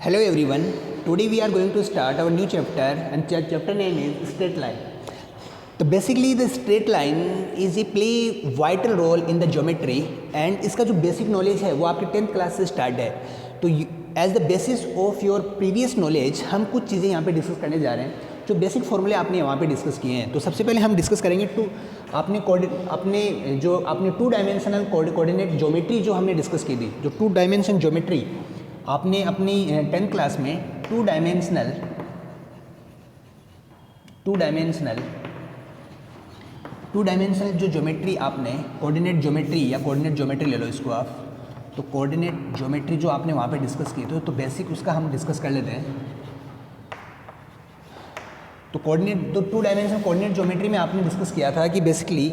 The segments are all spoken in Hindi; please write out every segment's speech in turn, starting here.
Hello everyone. Today we are going to start our new chapter and chapter name is straight line. तो basically the straight line is a play vital role in the geometry and इसका जो basic knowledge है वो आपके 10th क्लास से स्टार्ट है. तो as the basis of your previous knowledge हम कुछ चीज़ें यहाँ पे डिस्कस करने जा रहे हैं जो बेसिक फॉर्मूले आपने वहाँ पे डिस्कस किए हैं. तो सबसे पहले हम डिस्कस करेंगे आपने टू डायमेंशनल कोऑर्डिनेट ज्योमेट्री जो हमने डिस्कस की थी, जो टू डायमेंशन ज्योमेट्री आपने अपनी 10th क्लास में टू डायमेंशनल जो ज्योमेट्री आपने कोऑर्डिनेट ज्योमेट्री या कोऑर्डिनेट ज्योमेट्री ले लो इसको आप, तो कोऑर्डिनेट ज्योमेट्री जो आपने वहाँ पे डिस्कस की तो बेसिक उसका हम डिस्कस कर लेते हैं. तो टू डायमेंशनल कोऑर्डिनेट ज्योमेट्री में आपने डिस्कस किया था कि बेसिकली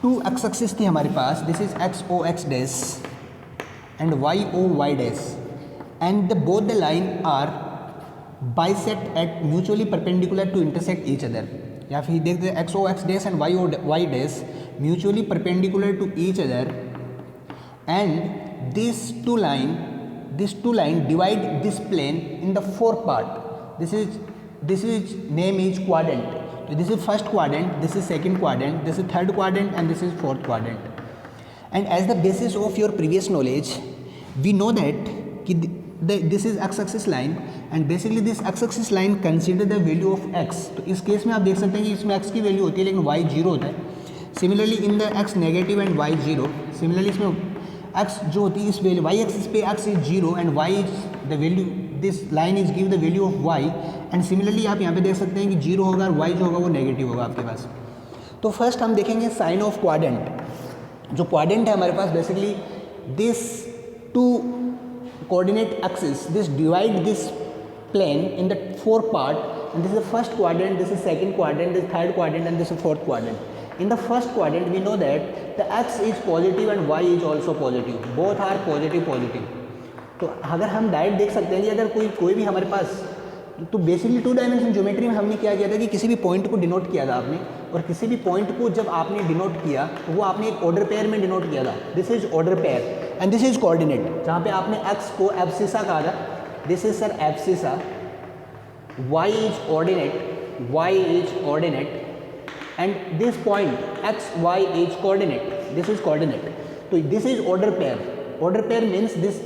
टू एक्स एक्सिस थी हमारे पास, this is X O X dash and Y O Y dash and both the line are bisect at mutually perpendicular to intersect each other. या फिर देखते हैं X O X dash and Y O Y dash mutually perpendicular to each other and this two line divide this plane in the four part. This is name is quadrant. तो this is first quadrant, this is second quadrant, this is third quadrant and this is fourth quadrant. And as the basis of your previous knowledge we know that कि this is X axis line and basically this x axis line consider the value of x. तो इस केस में आप देख सकते हैं कि इसमें एक्स की वैल्यू होती है लेकिन वाई जीरो होता है. Similarly in the X negative and Y zero, similarly इसमें एक्स जो होती है इस वैल्यू वाई एक्सिस पे X is zero and Y is the value, this line is give the value of Y and similarly आप यहाँ पे देख सकते हैं कि जीरो होगा और वाई जो होगा वो नेगेटिव होगा आपके पास. तो फर्स्ट हम देखेंगे साइन ऑफ क्वाड्रेंट. जो क्वाड्रेंट है हमारे पास basically this two coordinate axis, this divide this plane in the four part and this is the first quadrant, this is second quadrant, this is third quadrant and this is fourth quadrant. In the first quadrant we know that the x is positive and y is also positive, both are positive. तो अगर हम डायरेक्ट देख सकते हैं कि अगर कोई भी हमारे पास, तो बेसिकली टू डायमेंशन ज्योमेट्री में हमने क्या किया था कि किसी भी पॉइंट को डिनोट किया था आपने, और किसी भी पॉइंट को जब आपने डिनोट किया तो वो आपने एक ऑर्डर पेयर में डिनोट किया था. This is order pair and this is coordinate. जहाँ पे आपने x को एब्सिसा कहा था, this is sir abscissa, y is ordinate and this point x y is coordinate, this is coordinate. तो this is order pair. Order pair means this,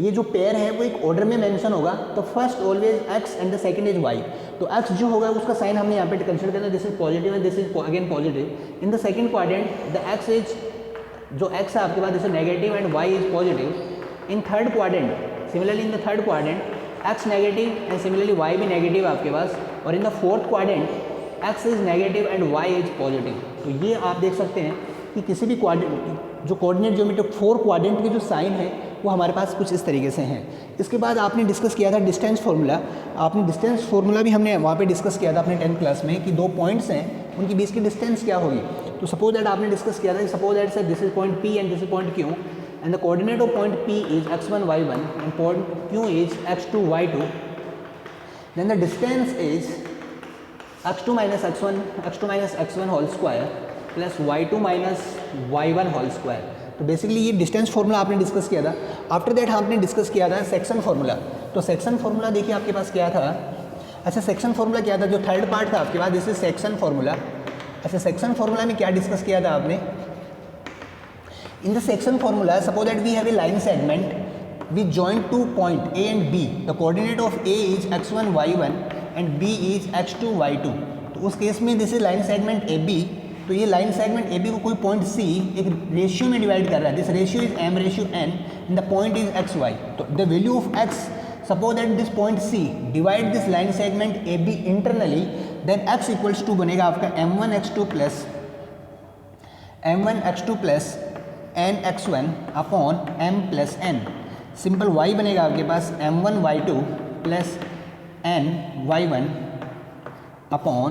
ये जो पेयर है वो एक ऑर्डर में मेंशन होगा. तो first always x and the second is y. तो x जो होगा उसका साइन हमने यहाँ पे कंसिडर करना, this is positive and this is again positive. In the second quadrant the x is, जो x है आपके पास this is negative and y is positive. In third quadrant similarly in the third quadrant x negative and similarly y भी नेगेटिव आपके पास. और in the fourth quadrant x is negative and y is positive. तो ये आप देख सकते हैं कि किसी भी क्वाड्रेंट, जो कोऑर्डिनेट ज्योमेट्री फोर क्वाड्रेंट के जो साइन है वो हमारे पास कुछ इस तरीके से हैं. इसके बाद आपने डिस्कस किया था डिस्टेंस फार्मूला. आपने डिस्टेंस फार्मूला भी हमने वहाँ पे डिस्कस किया था अपने 10th क्लास में कि दो पॉइंट्स हैं उनके बीच की डिस्टेंस क्या होगी. तो सपोज दैट आपने डिस्कस किया था, suppose that sir this is point P and this is point Q and the coordinate of point P is x1 y1 and point Q is x2 y2. Then the distance is x2 minus x1 whole square plus y2 minus y1 whole square. तो बेसिकली ये डिस्टेंस फार्मूला आपने डिस्कस किया था. आफ्टर दैट आपने डिस्कस किया था सेक्शन फार्मूला. तो सेक्शन फार्मूला देखिए आपके पास क्या था. अच्छा सेक्शन फार्मूला क्या था, जो थर्ड पार्ट था आपके पास, दिस इज सेक्शन फार्मूला. अच्छा सेक्शन फार्मूला में क्या डिस्कस किया था आपने. In the section formula suppose that we have a line segment we joint to point A and B. The coordinate of A is x1 y1 and b is x2 y2. तो उस केस में this is line segment A B. तो ये लाइन सेगमेंट ए बी को कोई पॉइंट सी एक रेशियो में डिवाइड कर रहा है. This ratio is m ratio n and the point is x y. तो the value of x, suppose that this point C divide this line segment A B internally, then x equals to बनेगा आपका m1 x2 plus n x1 upon m plus n. Simple y बनेगा आपके पास m1 y2 plus n y1 upon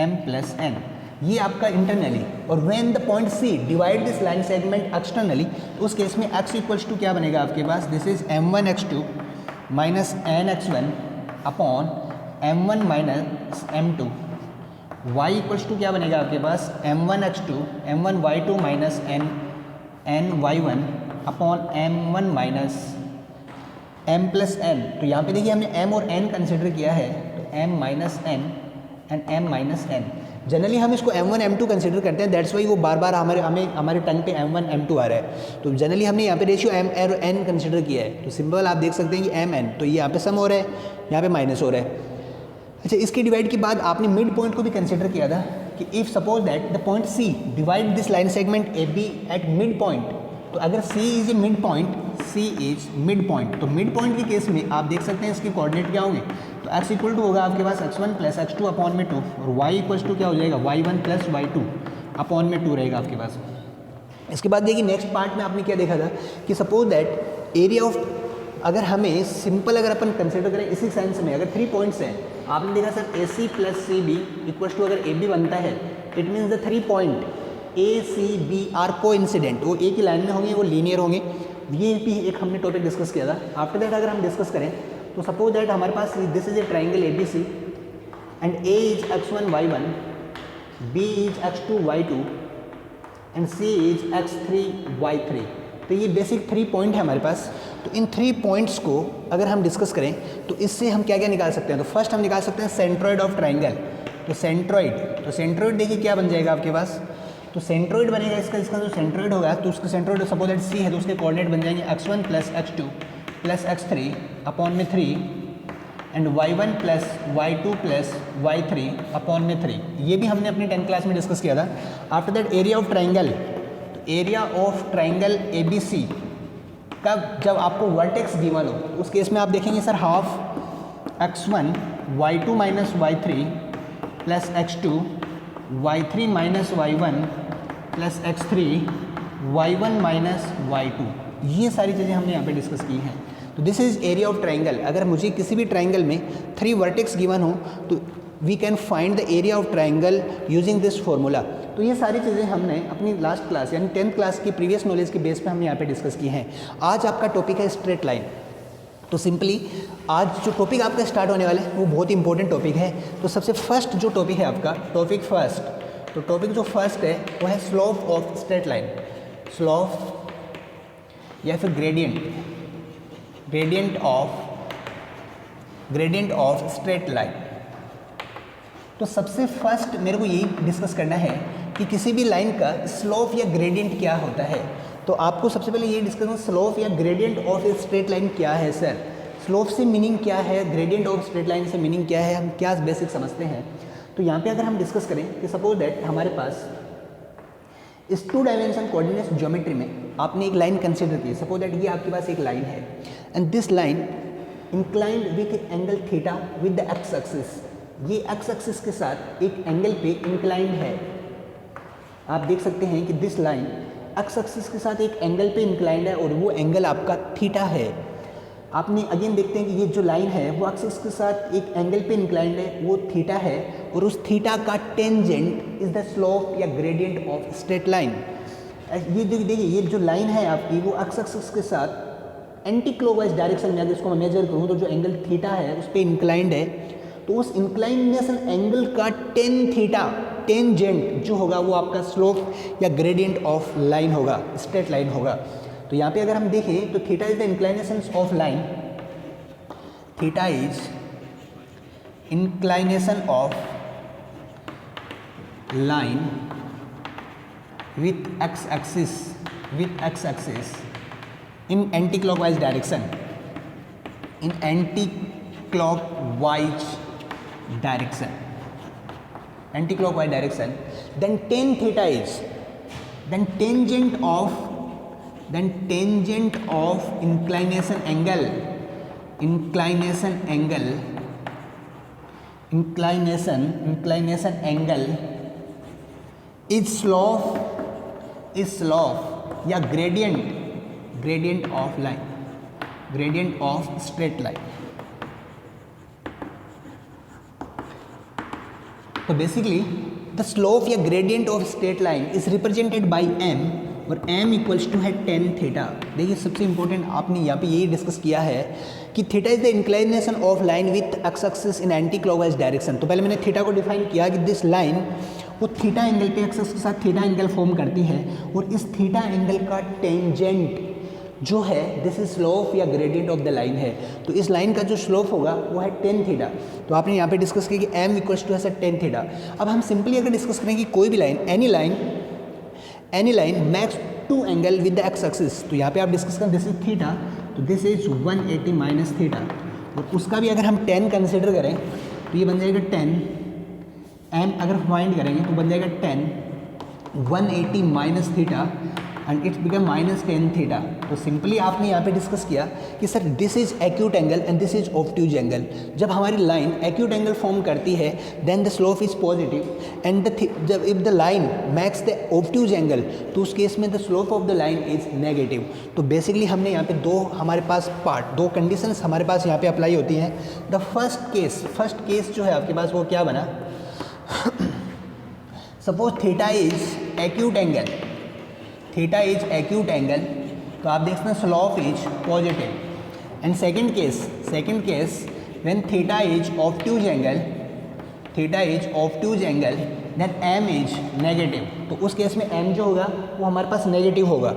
m plus n. ये आपका इंटरनली. और when the point C divide this line segment externally, तो उस केस में x इक्वल्स टू क्या बनेगा आपके पास, this is m1 x2 minus n x1 upon m1 minus m2. y equals to क्या बनेगा आपके पास m1 x2 m1 y2 minus n y1 upon m1 minus m plus n, तो यहाँ पे देखिए हमने m और n कंसिडर किया है, तो m minus N and m minus N. Generally हम इसको m1 m2 कंसिडर करते हैं, दैट्स वाई वो बार बार हमारे टंग पे m1 m2 आ रहा है। तो जनरली हमने यहाँ पे रेशियो m और n कंसिडर किया है, तो सिंपल आप देख सकते हैं कि m n, तो ये यहाँ पे सम हो रहा है, यहाँ पे माइनस हो रहा है। अच्छा, इसके डिवाइड के बाद आपने मिड पॉइंट को भी कंसिडर किया था कि if suppose that the point C divide this line segment AB at mid point, तो अगर C is a mid point, C is mid point, तो मिड पॉइंट के केस में आप देख सकते हैं इसके कोऑर्डिनेट क्या होंगे, तो x इक्वल टू होगा आपके पास x1 प्लस x2 अपॉन में 2, और y इक्वल टू क्या हो जाएगा y1 प्लस y2 अपॉन में 2 रहेगा आपके पास। इसके बाद देखिए नेक्स्ट पार्ट में आपने क्या देखा था कि सपोज दैट एरिया ऑफ, अगर हमें सिंपल अगर अपन कंसिडर करें इसी सेंस में, अगर 3 पॉइंट्स हैं, आपने देखा sir AC plus CB equal to अगर AB बनता है, it means the 3 point ACB are coincident, वो एक ही लाइन में होंगे, वो लीनियर होंगे। ये भी एक हमने टॉपिक डिस्कस किया था। आफ्टर दैट अगर हम डिस्कस करें तो सपोज दैट हमारे पास this is a triangle ABC and A is x1 y1, B is x2 y2 and C is x3 y3। तो ये बेसिक 3 पॉइंट है हमारे पास। तो इन 3 पॉइंट्स को अगर हम डिस्कस करें तो इससे हम क्या क्या निकाल सकते हैं, तो फर्स्ट हम निकाल सकते हैं सेंट्रॉइड ऑफ ट्राइंगल। तो सेंट्रॉइड देखिए क्या बन जाएगा आपके पास, तो सेंट्रॉइड बनेगा इसका जो सेंट्रॉइड होगा, तो उसका सेंट्रॉइड सपोज दैट C है, तो उसके कोऑर्डिनेट बन जाएंगे x1 plus x2 plus x3 upon में 3 and y1 plus y2 plus y3 upon में 3। ये भी हमने अपनी 10th क्लास में डिस्कस किया था। After that area of triangle, तो एरिया ऑफ ट्राइंगल ABC का जब आपको वर्टेक्स गिवन हो, तो उस केस में आप देखेंगे sir half x1 y2 minus y3 plus x2 y3 minus y1 plus x3 y1 minus y2। ये सारी चीज़ें हमने यहाँ पे डिस्कस की हैं। तो this is area of triangle. अगर मुझे किसी भी ट्राइंगल में 3 वर्टेक्स गिवन हो तो we can find the area of triangle using this formula. तो ये सारी चीज़ें हमने अपनी लास्ट क्लास यानी 10th क्लास की प्रीवियस नॉलेज के बेस पे हमने यहाँ पे डिस्कस की हैं। आज आपका टॉपिक है स्ट्रेट लाइन। तो सिंपली आज जो टॉपिक आपका स्टार्ट होने वाला है वो बहुत इंपॉर्टेंट टॉपिक है। तो सबसे फर्स्ट जो टॉपिक है आपका टॉपिक जो फर्स्ट है वो है slope of straight line, slope या फिर ग्रेडियंट ऑफ स्ट्रेट लाइन। तो सबसे फर्स्ट मेरे को यही डिस्कस करना है कि किसी भी लाइन का स्लोप या ग्रेडियंट क्या होता है। तो आपको सबसे पहले ये डिस्कस करना, स्लोप या gradient of a straight line क्या है सर, स्लोप से मीनिंग क्या है, ग्रेडियंट ऑफ स्ट्रेट लाइन से मीनिंग क्या है, हम क्या बेसिक समझते हैं। तो यहाँ पे अगर हम डिस्कस करें कि सपोज दैट हमारे पास इस 2 डायमेंशन कोऑर्डिनेट ज्योमेट्री में आपने एक लाइन कंसिडर की, सपोज दैट ये आपके पास एक लाइन है and this line inclined with angle theta with the X axis. ये एक्स एक्सिस के साथ एक एंगल पे इंक्लाइंड है। आप देख सकते हैं कि दिस लाइन एक्स एक्सिस के साथ एक एंगल पे इंक्लाइंड है और वो एंगल आपका थीटा है। आपने अगेन देखते हैं कि ये जो लाइन है वो एक्सिस के साथ एक एंगल पे इंक्लाइंड है, वो थीटा है और उस थीटा का टेंजेंट इज द स्लोप या ग्रेडियंट ऑफ स्ट्रेट लाइन। ये देखिए ये जो लाइन है आपकी वो एक्स एक्सिस के साथ एंटी क्लॉकवाइज डायरेक्शन में अगर इसको मैं मेजर करूँ तो जो एंगल थीटा है उस पर इंक्लाइंड है, तो उस इंक्लाइनेशन एंगल का टेन थीटा टेंजेंट जो होगा वो आपका स्लोप या ग्रेडियंट ऑफ लाइन होगा, स्ट्रेट लाइन होगा। तो यहाँ पे अगर हम देखें तो theta is the inclination of line, theta is inclination of line with x axis in anti clockwise direction, in anti clockwise direction, then tan theta is then tangent of inclination angle is slope या gradient of line, gradient of straight line। तो बेसिकली द स्लोप या gradient of straight line is represented by m और m इक्वल्स टू है टेन थीटा। देखिए सबसे इंपॉर्टेंट आपने यहाँ पे यही डिस्कस किया है कि theta is the inclination of line with x axis in anti clockwise direction. तो पहले मैंने थीटा को डिफाइन किया कि दिस लाइन वो थीटा एंगल पे एक्सिस के साथ थीटा एंगल फॉर्म करती है और इस थीटा एंगल का टेंजेंट जो है दिस इज स्लोप या ग्रेडियंट ऑफ द लाइन है, तो इस लाइन का जो स्लोप होगा वो है टेन थीटा। तो आपने यहाँ पे डिस्कस किया कि m इक्वल्स टू है सर टेन थीटा। अब हम सिंपली अगर डिस्कस करें कि कोई भी लाइन, any line makes to angle with the X axis, तो यहाँ पे आप डिस्कस करें दिस इज थीटा, तो दिस इज 180 माइनस थीटा, और उसका भी अगर हम 10 कंसिडर करें तो ये बन जाएगा 10, m अगर फाइंड करेंगे तो बन जाएगा 10 180 minus theta and it's become minus 10 theta. तो सिंपली आपने यहाँ पे डिस्कस किया कि sir this is acute angle and this is obtuse angle. जब हमारी लाइन एक्यूट एंगल फॉर्म करती है then the slope is positive and जब if the line makes the obtuse angle तो उस केस में the slope of the line is negative. तो बेसिकली हमने यहाँ पे दो हमारे पास पार्ट, दो कंडीशंस हमारे पास यहाँ पे अप्लाई होती हैं। द फर्स्ट केस जो है आपके पास वो क्या बना, suppose theta is acute angle, theta is acute angle, तो आप देखते हैं slope is positive. And second case when theta is obtuse angle, then m is negative, तो उस केस में m जो होगा वो हमारे पास नेगेटिव होगा।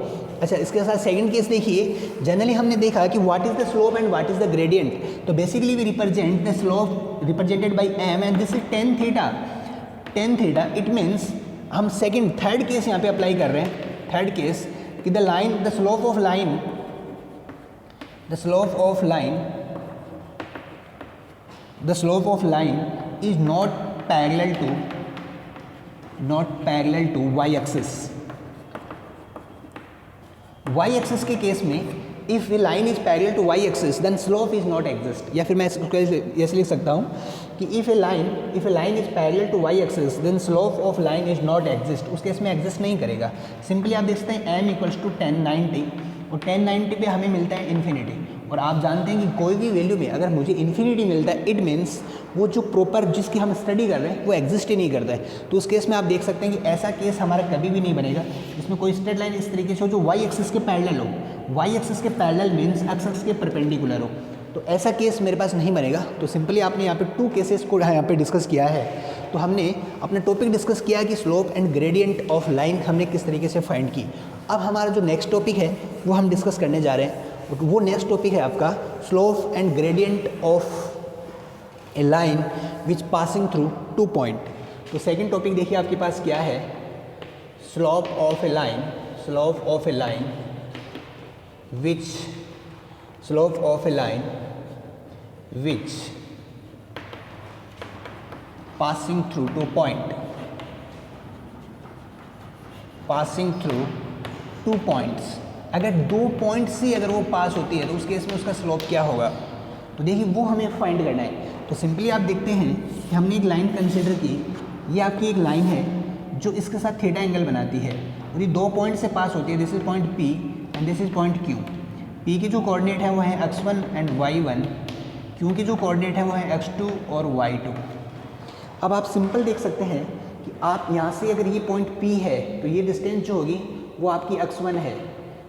अच्छा, इसके साथ सेकंड केस देखिए, जनरली हमने देखा कि what is the slope and what is the gradient, तो basically we represent the slope represented by m and this is tan theta. It means हम थर्ड केस यहाँ पे अप्लाई कर रहे हैं, थर्ड केस कि the slope of line is not parallel to y axis के केस में if a line is parallel to y axis then slope is not exist, या फिर मैं इसको ऐसे लिख सकता हूँ कि if a line is parallel to y axis then slope of line is not exist, उस केस में एग्जिस्ट नहीं करेगा। सिंपली आप देखते हैं m इक्वल्स टू 1090 और 1090 पे हमें मिलता है इन्फिनिटी, और आप जानते हैं कि कोई भी वैल्यू में अगर मुझे इन्फिनिटी मिलता है इट मीन्स वो जो प्रॉपर जिसकी हम स्टडी कर रहे हैं वो एग्जिस्ट ही नहीं करता है। तो उस केस में आप देख सकते हैं कि ऐसा केस हमारा कभी भी नहीं बनेगा जिसमें कोई स्ट्रेट लाइन इस तरीके से हो जो y एक्सिस के पैरेलल हो, y एक्सिस के पैरेलल मीन्स x एक्सिस के परपेंडिकुलर हो, तो ऐसा केस मेरे पास नहीं बनेगा। तो सिंपली आपने यहाँ पे टू केसेस को यहाँ पे डिस्कस किया है। तो हमने अपना टॉपिक डिस्कस किया कि slope and gradient of line हमने किस तरीके से फाइंड की। अब हमारा जो नेक्स्ट टॉपिक है वो हम डिस्कस करने जा रहे हैं, वो नेक्स्ट टॉपिक है आपका slope and gradient of A line which passing through two point. तो सेकंड टॉपिक देखिए आपके पास क्या है, slope of A line which passing through two points. अगर दो पॉइंट से अगर वो पास होती है तो उस केस में उसका स्लोप क्या होगा, तो देखिए वो हमें फाइंड करना है। तो सिंपली आप देखते हैं कि हमने एक लाइन कंसिडर की, ये आपकी एक लाइन है जो इसके साथ थीटा एंगल बनाती है और ये दो पॉइंट से पास होती है, this is point P and this is point Q। P की जो कोऑर्डिनेट है वो है x1 एंड y1, Q की जो कोऑर्डिनेट है वो है x2 और y2। अब आप सिंपल देख सकते हैं कि आप यहाँ से अगर ये पॉइंट P है तो ये डिस्टेंस जो होगी वो आपकी x1 है,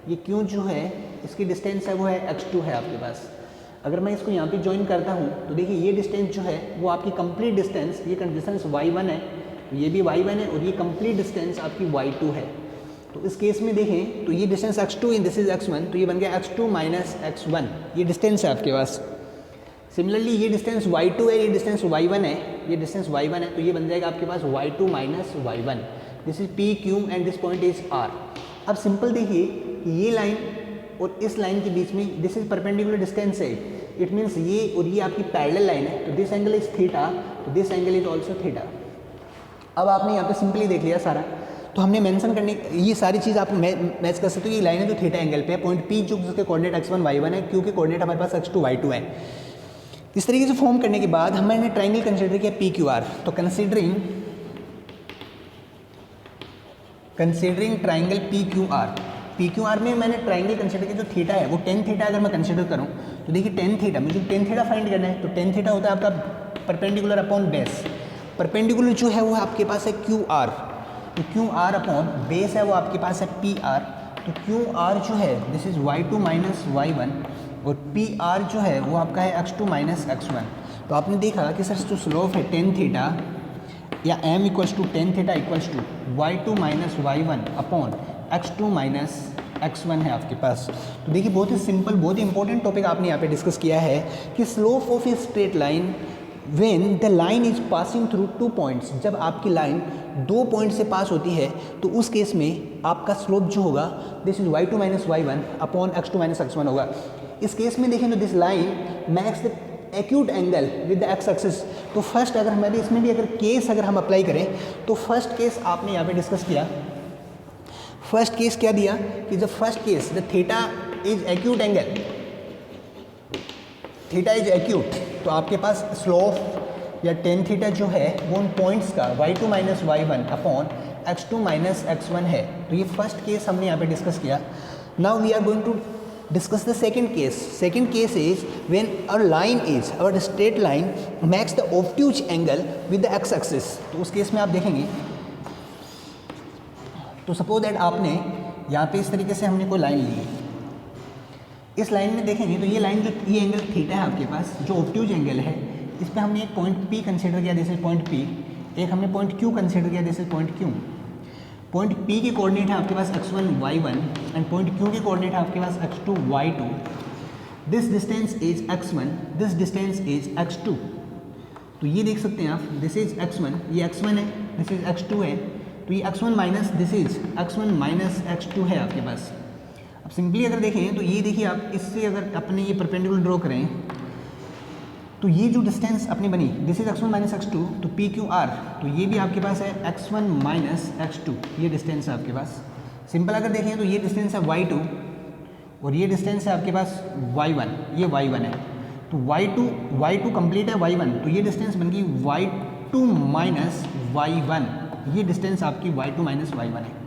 ये Q जो है इसकी डिस्टेंस है वो है x2 है आपके पास। अगर मैं इसको यहाँ पे ज्वाइन करता हूँ तो देखिए ये डिस्टेंस जो है वो आपकी कंप्लीट डिस्टेंस, ये डिस्टेंस y1 है, ये भी y1 है और ये कंप्लीट डिस्टेंस आपकी y2 है। तो इस केस में देखें तो ये distance x2 in this is x1, तो ये बन गया x2 माइनस x1, ये डिस्टेंस है आपके पास। सिमिलरली ये डिस्टेंस y2 है, ये डिस्टेंस y1 है, ये डिस्टेंस y1 है, तो ये बन जाएगा आपके पास y2 minus y1, this is p q and this point is r। अब सिंपल देखिए कि ये लाइन और इस लाइन के बीच में दिस इज परपेंडिकुलर डिस्टेंस है, इट मीन्स ये और ये आपकी पैरेलल लाइन है, तो दिस एंगल इज थीटा, तो this angle is also theta. अब आपने यहाँ पे सिंपली देख लिया सारा, तो हमने मेंशन करने ये सारी चीज़ आप मैच कर सकते हो। ये लाइन है जो थीटा एंगल पे है, पॉइंट P जो जिसके कोऑर्डिनेट x1 y1 है, Q के कोऑर्डिनेट हमारे पास x2 y2 है। इस तरीके से फॉर्म करने के बाद हमने ट्राइंगल कंसिडर किया PQR। तो कंसिडरिंग ट्राइंगल PQR में मैंने ट्राइंगल कंसिडर किया, जो थीटा है वो टेन थीटा अगर मैं कंसिडर करूँ तो देखिए टेन थीटा, मुझे टेन थीटा फाइंड करना है, तो टेन थीटा होता है आपका परपेंडिकुलर अपॉन बेस। परपेंडिकुलर जो है वो आपके पास है QR, तो QR अपॉन बेस है वो आपके पास है PR, तो QR जो है this is y2 minus y1 और PR जो है वो आपका है x2 माइनस x1। तो आपने देखा कि सर जो स्लोप है टेन थीटा या m equals to tan theta equals to y2 minus y1 upon x2 minus x1 है आपके पास। तो देखिए बहुत ही सिंपल, बहुत ही इंपॉर्टेंट टॉपिक आपने यहाँ पे डिस्कस किया है कि slope of a straight line when the line is passing through 2 points. जब आपकी लाइन 2 पॉइंट से पास होती है तो उस केस में आपका स्लोप जो होगा this is y2 minus y1 upon x2 minus x1 होगा। इस केस में देखें तो this line makes the acute angle with the X axis. तो फर्स्ट अगर हमारे इसमें भी अगर केस अगर हम अप्लाई करें तो फर्स्ट केस आपने यहाँ पे डिस्कस किया। फर्स्ट केस क्या दिया कि the first case the theta is acute angle, theta is acute, तो आपके पास स्लोप या टेन थीटा जो है वो उन पॉइंट्स का y2 minus y1 upon x2 minus x1 है। तो ये फर्स्ट केस हमने यहाँ पे डिस्कस किया। Now we are going to discuss the second case. Second case is when our line is, our straight line makes the obtuse angle with the x axis. तो उस केस में आप देखेंगे तो सपोज दैट आपने यहाँ पे इस तरीके से हमने कोई लाइन ली है, इस लाइन में देखेंगे तो ये लाइन जो ये एंगल थीटा है आपके पास जो ऑब्ट्यूज एंगल है, इस पर हमने एक पॉइंट P कंसिडर किया, दिस इज पॉइंट P, एक हमने पॉइंट Q कंसिडर किया, this is point Q। Point P की कोऑर्डिनेट है आपके पास x1 y1 and point Q की कोऑर्डिनेट है आपके पास x2 y2। This distance is x1, this distance is x2। तो ये देख सकते हैं आप, दिस इज x1, ये x1 है, दिस इज x2 है, तो ये x1 minus this is x1 minus x2 है आपके पास। अब सिंपली अगर देखें तो ये देखिए आप इससे अगर अपने ये परपेंडिकुलर ड्रॉ करें तो ये जो डिस्टेंस अपनी बनी this is x1 minus x2, तो PQR, तो ये भी आपके पास है x1 माइनस x2, ये डिस्टेंस है आपके पास। सिंपल अगर देखें तो ये डिस्टेंस है y2 और ये डिस्टेंस है आपके पास y1, ये y1 है, तो y2 कंप्लीट है y1, तो ये डिस्टेंस बन गई y2 माइनस y1, ये डिस्टेंस आपकी y2 माइनस y1 है।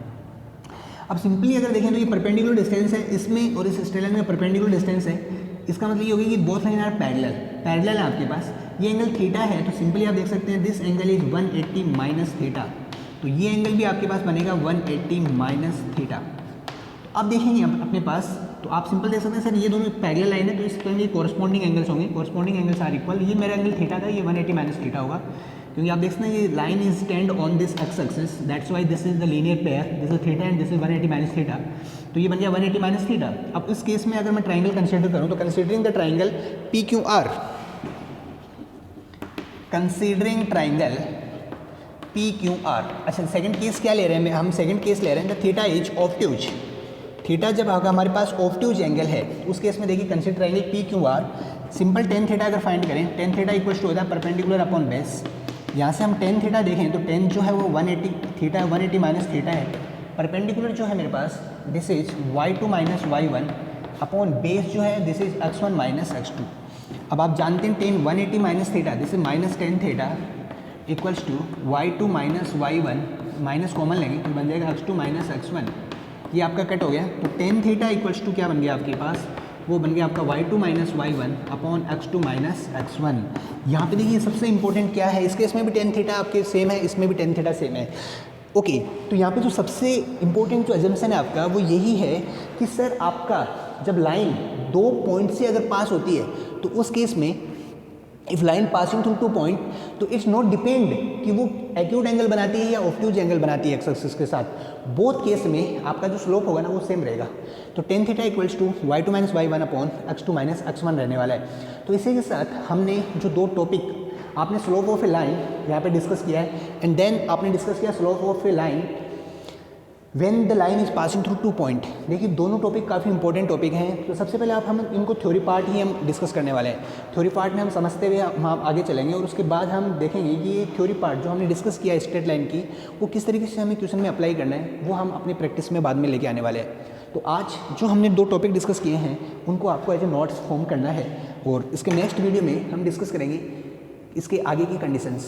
अब सिंपली अगर देखें तो ये परपेंडिकुलर डिस्टेंस है इसमें और इस स्ट्रेट लाइन में परपेंडिकुलर डिस्टेंस है, इसका मतलब ये होगा कि बोथ लाइन आर पैरेलल है आपके पास। ये एंगल थीटा है तो सिंपली आप देख सकते हैं this angle is 180 minus theta, तो ये एंगल भी आपके पास बनेगा 180 माइनस थीटा। तो अब देखेंगे अपने पास, तो आप सिंपल देख सकते हैं सर ये दोनों पैरेलल लाइन है तो इस पर कॉरस्पॉन्डिंग एंगल्स होंगे, कॉरस्पॉन्डिंग एंगल्स आर इक्वल। ये मेरा एंगल थीटा था, ये 180 माइनस थीटा होगा, क्योंकि आप देख सकते हैं ये line is stand on this x axis, that's why this is the linear pair, this is theta and this is 180 minus theta, तो ये बन गया 180 माइनस थीटा। अब इस केस में अगर मैं ट्राइंगल कंसीडर करूं तो considering the triangle PQR, considering triangle PQR। अच्छा सेकंड केस क्या ले रहे हैं, हम सेकंड केस ले रहे हैं the theta is obtuse. Theta जब आगे हमारे पास ऑब्ट्यूज एंगल है उस केस में देखिए consider triangle PQR, simple tan theta अगर फाइंड करें, टेन थीटा इक्वल्स टू होता है परपेंडिकुलर अपॉन बेस। यहाँ से हम टेन थीटा देखें तो टेन जो है वो 180 थीटा 180 माइनस थीटा है, परपेंडिकुलर जो है मेरे पास this is y2 minus y1 upon base जो है this is x1 minus x2। अब आप जानते हैं tan 180 minus theta this is minus tan theta equals to y2 minus y1, minus common लेंगे तो बन जाएगा x2 माइनस x1, ये आपका कट हो गया। तो टेन थीटा इक्वल्स टू क्या बन गया आपके पास, वो बन गया आपका y2 minus y1 upon x2 minus x1। यहाँ पे देखिए सबसे इंपॉर्टेंट क्या है, इस केस में भी टेन थीटा आपके सेम है, इसमें भी टेन थीटा सेम है। ओके तो यहाँ पे जो सबसे इंपॉर्टेंट जो एजम्पशन है आपका वो यही है कि सर आपका जब लाइन 2 पॉइंट से अगर पास होती है तो उस केस में if line passing through 2 point तो इट्स नॉट डिपेंड कि वो एक्यूट एंगल बनाती है या ऑब्ट्यूज एंगल बनाती है एक्स एक्सिस के साथ, बोथ केस में आपका जो स्लोप होगा ना वो सेम रहेगा। तो tan theta equals to y2 minus y1 upon x2 minus x1 रहने वाला है। तो इसी के साथ हमने जो दो टॉपिक, आपने स्लोप ऑफ ए लाइन यहाँ पे डिस्कस किया है एंड देन आपने डिस्कस किया slope of A line when the line is passing through 2 point. देखिए दोनों टॉपिक काफ़ी इंपॉर्टेंट टॉपिक हैं। तो सबसे पहले हम इनको थ्योरी पार्ट ही हम डिस्कस करने वाले हैं। थ्योरी पार्ट में हम समझते हुए हम आगे चलेंगे और उसके बाद हम देखेंगे कि ये थ्योरी पार्ट जो हमने डिस्कस किया स्ट्रेट लाइन की वो किस तरीके से हमें क्वेश्चन में अप्लाई करना है, वो हम अपनी प्रैक्टिस में बाद में लेके आने वाले हैं। तो आज जो हमने दो टॉपिक डिस्कस किए हैं उनको आपको एज ए नोट्स फॉर्म करना है और इसके नेक्स्ट वीडियो में हम डिस्कस करेंगे इसके आगे की कंडीशंस।